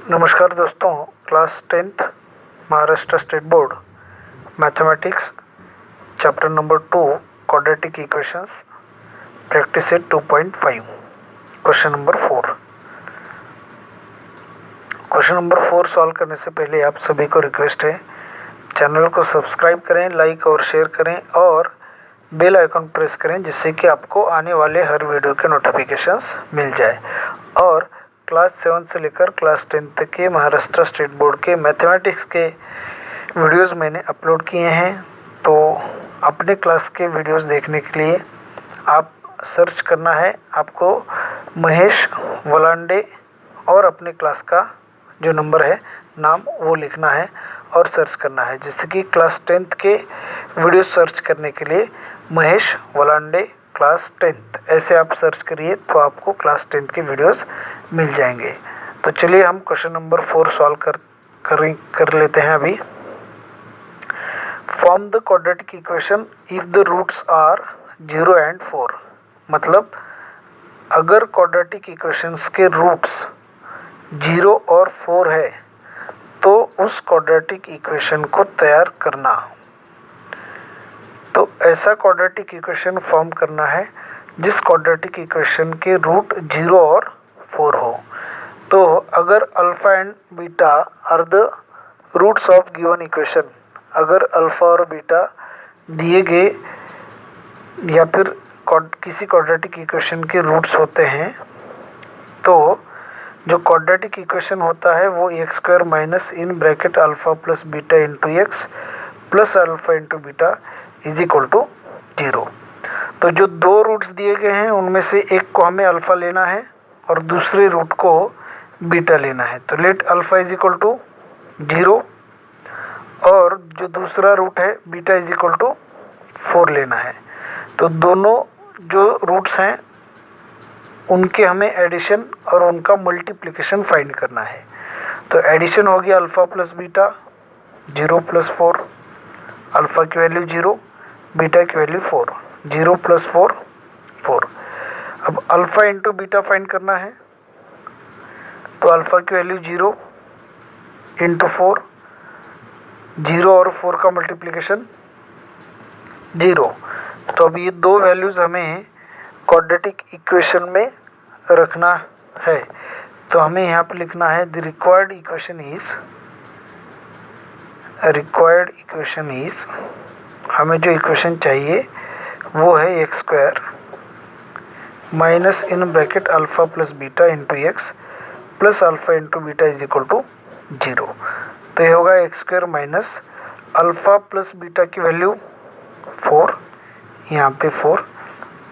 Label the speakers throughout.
Speaker 1: नमस्कार दोस्तों, class 10th Maharashtra state board mathematics chapter number 2 quadratic equations practice set 2.5 question number 4। Question number 4 solve करने से पहले आप सभी को रिक्वेस्ट है, चैनल को सब्सक्राइब करें, लाइक और शेयर करें और बेल आइकन प्रेस करें, जिससे कि आपको आने वाले हर वीडियो के नोटिफिकेशंस मिल जाए। और क्लास 7 से लेकर क्लास 10 तक के महाराष्ट्र स्टेट बोर्ड के मैथमेटिक्स के वीडियोस मैंने अपलोड किए हैं, तो अपने क्लास के वीडियोस देखने के लिए आप सर्च करना है आपको महेश वलांडे और अपने क्लास का जो नंबर है, नाम वो लिखना है और सर्च करना है। जैसे कि क्लास 10th के वीडियो सर्च करने के लिए महेश वलांडे क्लास 10th ऐसे आप सर्च करिए तो आपको क्लास 10th के वीडियोस मिल जाएंगे। तो चलिए हम क्वेश्चन नंबर 4 सॉल्व कर लेते हैं अभी। Form the quadratic equation if the roots are 0 and 4। मतलब अगर क्वाड्रेटिक इक्वेशंस के रूट्स 0 और 4 है तो उस क्वाड्रेटिक इक्वेशन को तैयार करना। तो ऐसा क्वाड्रेटिक इक्वेशन फॉर्म करना है जिस क्वाड्रेटिक इक्वेशन के रूट 0 और 4 हो। तो अगर alpha and beta are the roots of given equation, अगर अल्फा और बीटा दिए गए या फिर किसी क्वाड्रेटिक इक्वेशन के रूट्स होते हैं, तो जो क्वाड्रेटिक इक्वेशन होता है वो x square minus in bracket alpha plus beta into x plus alpha into beta is equal to 0। तो जो दो रूट्स दिए गए हैं उनमें से एक को हमें अल्फा लेना है और दूसरे रूट को बीटा लेना है। तो let alpha is equal to 0 और जो दूसरा रूट है बीटा इज इक्वल टू 4 लेना है। तो दोनों जो रूट्स हैं उनके हमें एडिशन और उनका मल्टीप्लिकेशन फाइंड करना है। तो एडिशन होगी alpha plus beta 0 plus 4, alpha की वैल्यू 0, बीटा की वैल्यू 4, 0 प्लस 4 4। अब अल्फ़ा इंटू बीटा फाइंड करना है, तो अल्फ़ा की वैल्यू 0 इंटू 4, 0 और 4 का मल्टीप्लिकेशन 0। तो अब ये दो वैल्यूज़ हमें क्वाड्रेटिक इक्वेशन में रखना है। तो हमें यहाँ पर लिखना है द रिक्वायर्ड इक्वेशन इज हमें जो इक्वेशन चाहिए वो है x square minus in bracket alpha plus beta into x plus alpha into beta is equal to 0। तो ये होगा x square minus alpha plus beta की वैल्यू 4, यहाँ पे 4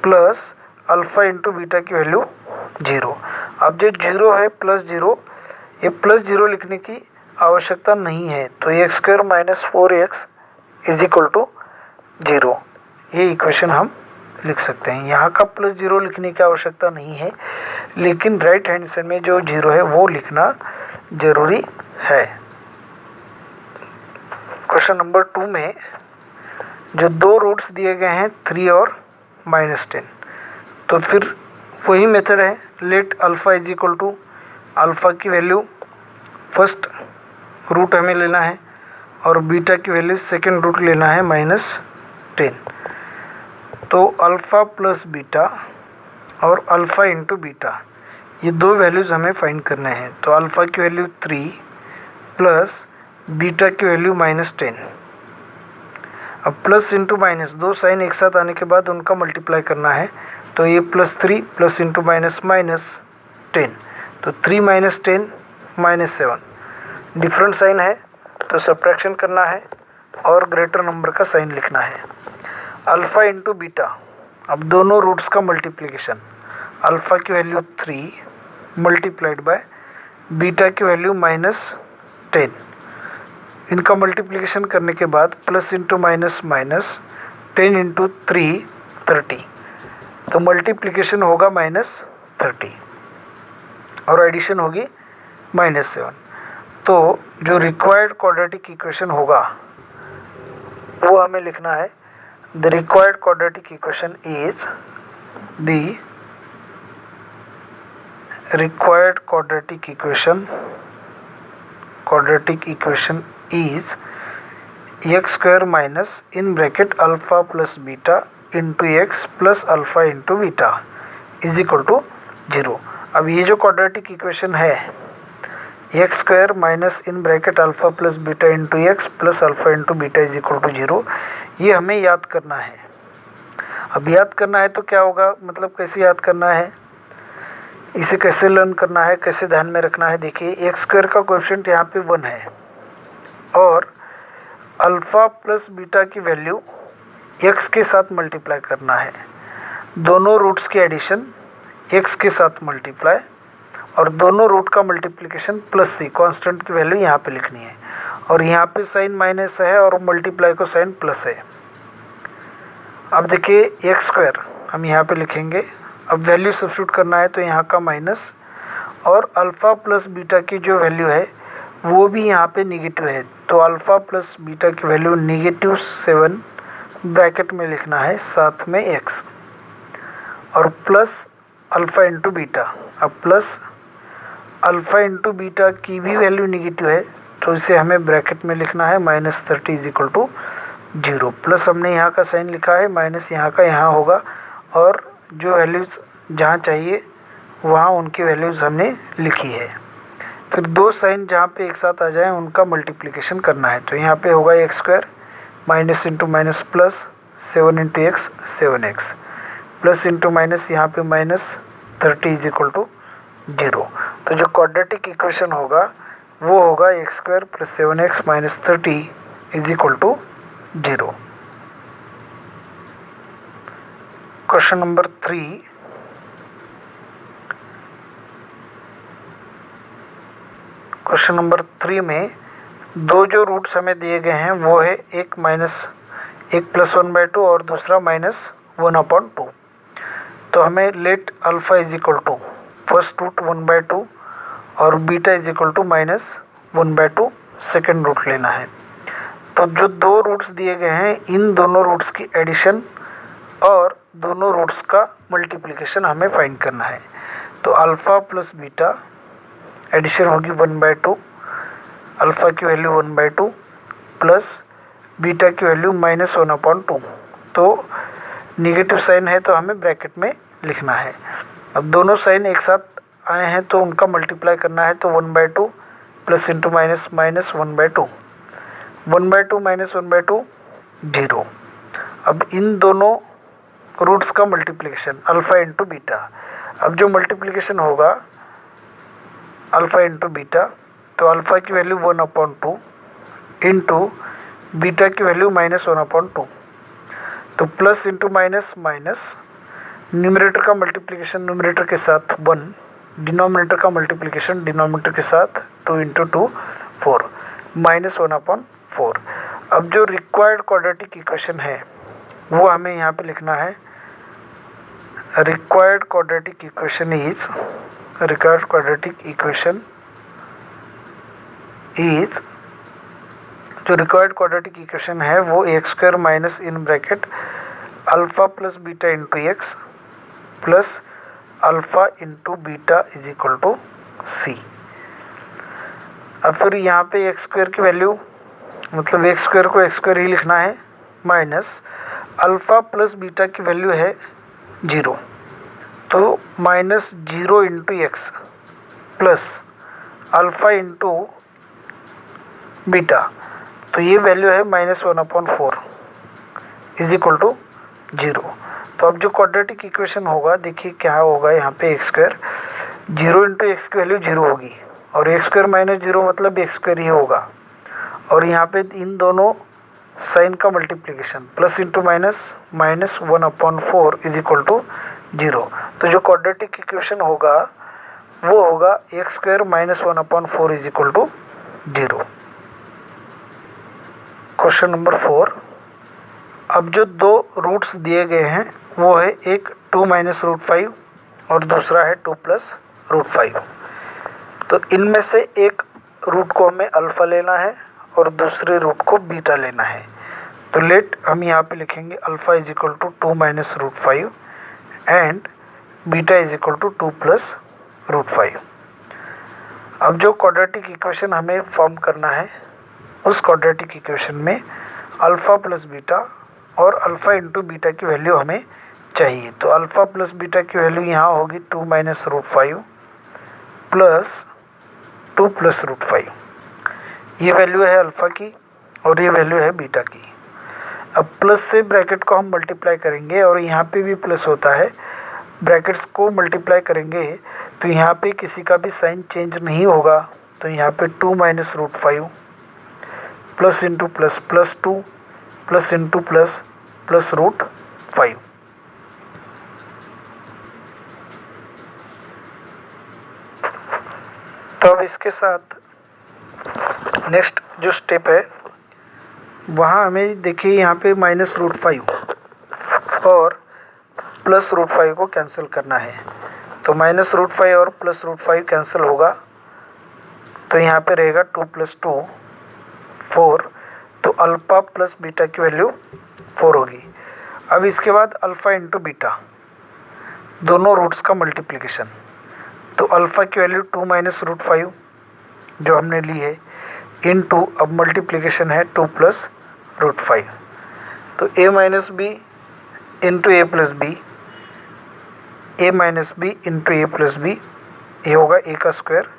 Speaker 1: प्लस अल्फ़ा इंटू बीटा की वैल्यू 0। अब जो 0 है प्लस 0, ये प्लस 0 लिखने की आवश्यकता नहीं है, तो x square minus 4x is equal to 0 ये इक्वेशन हम लिख सकते हैं। यहाँ का प्लस 0 लिखने की आवश्यकता नहीं है, लेकिन राइट हैंड साइड में जो 0 है वो लिखना जरूरी है। क्वेश्चन नंबर 2 में जो दो रूट्स दिए गए हैं 3 और -10, तो फिर वही मेथड है, let alpha is equal to alpha की वैल्यू फर्स्ट रूट हमें लेना है और बीटा की वैल्यू सेकंड रूट लेना है -10। तो अल्फ़ा प्लस बीटा और अल्फ़ा इंटू बीटा ये दो वैल्यूज़ हमें फाइंड करने हैं। तो अल्फ़ा की वैल्यू 3 प्लस बीटा की वैल्यू -10। अब प्लस इंटू माइनस, दो साइन एक साथ आने के बाद उनका मल्टीप्लाई करना है। तो ये +3 प्लस इंटू माइनस -10, तो 3 - 10 -7, डिफरेंट साइन है तो सब्ट्रैक्शन करना है और ग्रेटर नंबर का साइन लिखना है। अल्फ़ा इंटू बीटा, अब दोनों रूट्स का मल्टीप्लिकेशन, अल्फ़ा की वैल्यू 3 मल्टीप्लाइड बाय बीटा की वैल्यू -10, इनका मल्टीप्लिकेशन करने के बाद plus into minus minus 10 into 3 30, तो मल्टीप्लिकेशन होगा -30 और एडिशन होगी -7। तो जो रिक्वायर्ड क्वाड्रेटिक इक्वेशन होगा वो हमें लिखना है the required quadratic equation is the required quadratic equation quadratic equation is x square minus in bracket alpha plus beta into x plus alpha into beta is equal to 0। अब ये जो quadratic equation है x square minus in bracket alpha plus beta into x plus alpha into beta is equal to 0, ये हमें याद करना है। अब याद करना है तो क्या होगा, मतलब कैसे याद करना है, इसे कैसे लर्न करना है, कैसे ध्यान में रखना है। देखिए एक्स स्क्वायर का कोएफिशिएंट यहाँ पे 1 है और अल्फ़ा प्लस बीटा की वैल्यू एक्स के साथ मल्टीप्लाई करना है। दोनों रूट्स की एडिशन एक्स के साथ मल्टीप्लाई और दोनों रूट का मल्टीप्लिकेशन प्लस सी, कांस्टेंट की वैल्यू यहाँ पे लिखनी है। और यहाँ पे साइन माइनस है और मल्टीप्लाई को साइन प्लस है। अब देखिए एक्स स्क्वायर हम यहाँ पे लिखेंगे, अब वैल्यू सब्स्टिट्यूट करना है तो यहाँ का माइनस और अल्फ़ा प्लस बीटा की जो वैल्यू है वो भी यहाँ पे निगेटिव है, तो अल्फ़ा प्लस बीटा की वैल्यू -7 ब्रैकेट में लिखना है, साथ में एक्स और प्लस अल्फ़ा इंटू बीटा। अब प्लस अल्फ़ा इंटू बीटा की भी वैल्यू निगेटिव है तो इसे हमें ब्रैकेट में लिखना है -30 इज इक्वल टू 0। प्लस हमने यहाँ का साइन लिखा है, माइनस यहाँ का यहाँ होगा और जो वैल्यूज़ जहाँ चाहिए वहाँ उनकी वैल्यूज़ हमने लिखी है। फिर दो साइन जहाँ पे एक साथ आ जाए उनका मल्टीप्लिकेशन करना है, तो यहाँ पे होगा x square minus into minus plus 7 into x 7x plus into minus यहाँ पे -30 इज इक्वल टू 0। तो जो क्वाड्रेटिक इक्वेशन होगा वो होगा x square plus 7x minus 30 is equal to 0। Question number 3, question number 3 में दो जो रूट्स हमें दिए गए हैं वो है एक प्लस 1/2 और दूसरा -1/2। तो हमें let alpha is equal to first root 1/2 और beta is equal to -1/2 second root लेना है। तो जो दो रूट्स दिए गए हैं इन दोनों रूट्स की एडिशन और दोनों रूट्स का मल्टीप्लिकेशन हमें फाइंड करना है। तो अल्फ़ा प्लस बीटा एडिशन होगी 1/2, अल्फ़ा की वैल्यू 1/2 प्लस बीटा की वैल्यू -1/2। तो निगेटिव साइन है तो हमें ब्रैकेट में लिखना है। अब दोनों साइन एक साथ आए हैं तो उनका मल्टीप्लाई करना है, तो 1/2 प्लस इंटू माइनस -1/2, 1/2 -1/2 0। अब इन दोनों रूट्स का मल्टीप्लिकेशन अल्फ़ा इंटू बीटा, अब जो मल्टीप्लिकेशन होगा अल्फ़ा इंटू बीटा, तो अल्फ़ा की वैल्यू 1/2 इंटू बीटा की वैल्यू -1/2। तो plus into minus minus, numerator का मल्टीप्लिकेशन न्यूमरेटर के साथ 1, डिनोमिनेटर का मल्टीप्लिकेशन डिनोमिनेटर के साथ 2 इंटू 2 4 -1/4। अब जो रिक्वायर्ड क्वाड्रेटिक इक्वेशन है वो हमें यहाँ पे लिखना है। रिक्वायर्ड क्वाड्रेटिक इक्वेशन इज जो रिक्वायर्ड क्वाड्रेटिक इक्वेशन है वो x square minus in bracket alpha plus beta into x plus alpha into beta is equal to C. अब फिर यहाँ पे एक्स स्क्वायर की वैल्यू, मतलब एक्स स्क्वायर को एक्स स्क्वायर ही लिखना है, माइनस अल्फ़ा प्लस बीटा की वैल्यू है 0, तो -0 into x plus alpha into beta, तो ये वैल्यू है -1/4 इज इक्वल टू 0। तो अब जो क्वाड्रेटिक इक्वेशन होगा देखिए क्या होगा, यहाँ पे एक्स स्क्वायर 0 इंटू एक्स की वैल्यू 0 होगी और एक्स स्क्वायर -0 मतलब एक्स स्क्वायर ही होगा। और यहाँ पे इन दोनों साइन का multiplication plus into minus -1/4 is equal to 0। तो जो क्वाड्रेटिक इक्वेशन होगा वो होगा x square -1/4 is equal to 0। Question number 4, अब जो दो रूट्स दिए गए हैं वो है एक 2 - √5 और दूसरा है 2 + √5। तो इनमें से एक रूट को हमें अल्फ़ा लेना है और दूसरे रूट को बीटा लेना है। तो लेट हम यहाँ पे लिखेंगे alpha is equal to 2 - √5 and beta is equal to 2 + √5। अब जो क्वाड्रेटिक इक्वेशन हमें फॉर्म करना है, उस क्वाड्रेटिक इक्वेशन में अल्फ़ा प्लस बीटा और अल्फ़ा इंटू बीटा की वैल्यू हमें चाहिए। तो अल्फ़ा प्लस बीटा की वैल्यू यहाँ होगी 2 minus root 5 plus 2 plus root 5। ये वैल्यू है अल्फ़ा की और ये वैल्यू है बीटा की। अब प्लस से ब्रैकेट को हम मल्टीप्लाई करेंगे और यहाँ पे भी प्लस होता है, ब्रैकेट्स को मल्टीप्लाई करेंगे तो यहाँ पे किसी का भी साइन चेंज नहीं होगा। तो यहाँ पे 2 minus root 5 plus into plus plus 2 plus into plus plus root 5। तो अब इसके साथ नेक्स्ट जो स्टेप है वहाँ हमें देखिए यहाँ पे माइनस रूट 5 और प्लस रूट 5 को कैंसिल करना है। तो माइनस रूट 5 और प्लस रूट 5 कैंसिल होगा तो यहाँ पे रहेगा 2 प्लस 2 4। तो अल्फ़ा प्लस बीटा की वैल्यू 4 होगी। अब इसके बाद अल्फ़ा इंटू बीटा, दोनों रूट्स का मल्टीप्लिकेशन। तो अल्फ़ा की वैल्यू 2 माइनस रूट 5 जो हमने ली है इनटू, अब मल्टीप्लिकेशन है 2 प्लस रूट 5। तो a minus b into a plus b, a minus b into a plus b, ये होगा a का स्क्वायर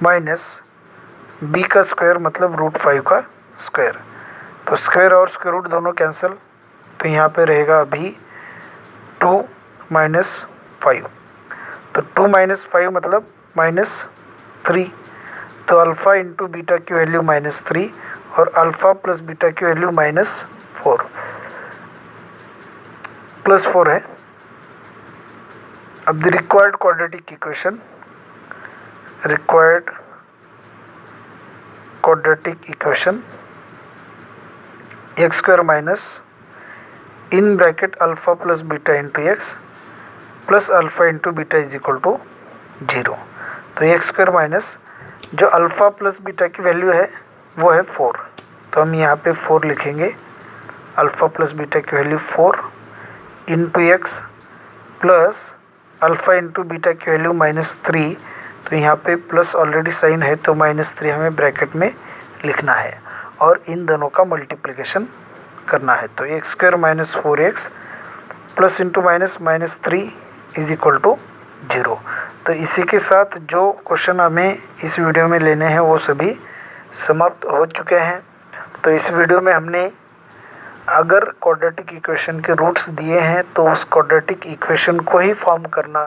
Speaker 1: माइनस b का स्क्वायर मतलब रूट 5 का स्क्वायर। तो स्क्वायर और स्क्वायर रूट दोनों कैंसिल, तो यहाँ पे रहेगा अभी 2 माइनस 5। तो 2 माइनस 5 मतलब माइनस 3। तो अल्फ़ा इंटू बीटा की वैल्यू माइनस 3 और अल्फ़ा प्लस बीटा की वैल्यू माइनस 4 प्लस 4 है। अब the required quadratic equation, required quadratic equation x square minus in bracket alpha plus beta into x plus alpha into beta is equal to 0। तो x square minus जो alpha plus beta की value है वो है 4। तो हम यहाँ पे 4 लिखेंगे, अल्फ़ा प्लस बीटा की value 4 into x plus alpha into beta की वैल्यू माइनस 3। तो यहाँ पे प्लस ऑलरेडी साइन है तो माइनस 3 हमें ब्रैकेट में लिखना है और इन दोनों का मल्टीप्लिकेशन करना है। तो x square minus 4x plus into minus minus 3 is equal to 0। तो इसी के साथ जो क्वेश्चन हमें इस वीडियो में लेने हैं वो सभी समाप्त हो चुके हैं। तो इस वीडियो में हमने अगर क्वाड्रेटिक इक्वेशन के रूट्स दिए हैं तो उस क्वाड्रेटिक इक्वेशन को ही फॉर्म करना,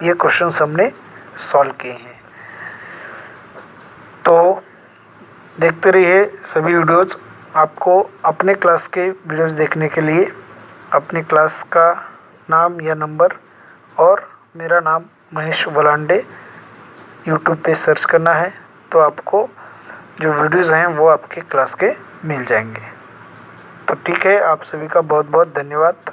Speaker 1: ये क्वेश्चंस हमने सॉल्व किए हैं। तो देखते रहिए सभी वीडियोज़। आपको अपने क्लास के वीडियोज़ देखने के लिए अपने क्लास का नाम या नंबर और मेरा नाम महेश वलांडे यूट्यूब पे सर्च करना है तो आपको जो वीडियोज़ हैं वो आपके क्लास के मिल जाएंगे। तो ठीक है, आप सभी का बहुत बहुत धन्यवाद।